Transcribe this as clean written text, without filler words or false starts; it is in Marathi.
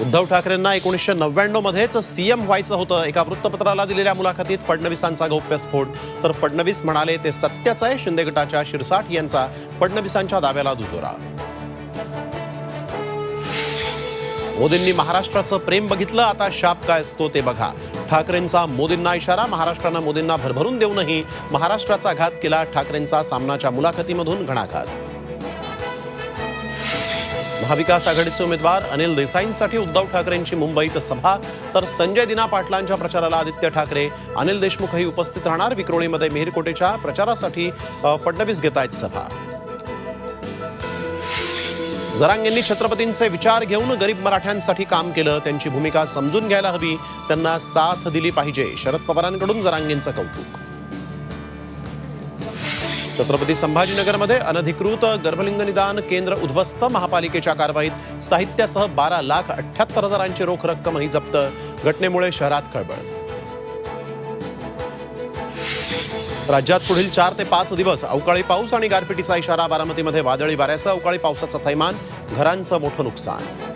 उद्धव ठाकरेंना 1999 मध्येच सीएम व्हायचं होतं. एका वृत्तपत्राला दिलेल्या मुलाखतीत फडणवीसांचा गौप्यस्फोट. तर फडणवीस म्हणाले ते सत्यच आहे. शिंदे गटाच्या शिरसाठ यांचा फडणवीसांच्या दाव्याला दुजोरा. मोदींनी महाराष्ट्राचं प्रेम बघितलं, आता शाप काय असतो ते बघा. ठाकरेंचा मोदींना इशारा. महाराष्ट्रानं मोदींना भरभरून देऊनही महाराष्ट्राचा घात केला. ठाकरेंचा सामनाच्या मुलाखतीमधून घणाघात. महाविकास आघाडीचे उमेदवार अनिल देसाईंसाठी उद्धव ठाकरेंची मुंबईत सभा. तर संजय दिना पाटलांच्या प्रचाराला आदित्य ठाकरे, अनिल देशमुखही उपस्थित राहणार. विक्रोळीमध्ये मेहरकोटेच्या प्रचारासाठी फडणवीस घेतायत सभा. जरांगेंनी छत्रपतींचे विचार घेऊन गरीब मराठ्यांसाठी काम केलं. त्यांची भूमिका समजून घ्यायला हवी, त्यांना साथ दिली पाहिजे. शरद पवारांकडून जरांगेंचं कौतुक. छत्रपती संभाजीनगरमध्ये अनधिकृत गर्भलिंग निदान केंद्र उद्ध्वस्त. महापालिकेच्या कारवाईत साहित्यासह 12,78,000ची रोख रक्कमही जप्त. घटनेमुळे शहरात खळबळ. राज्यात पुढील 4 ते 5 दिवस अवकाळी पाऊस आणि गारपिटीचा इशारा. बारामतीमध्ये वादळी वाऱ्यासह अवकाळी पावसाचा थैमान. घरांचं मोठं नुकसान.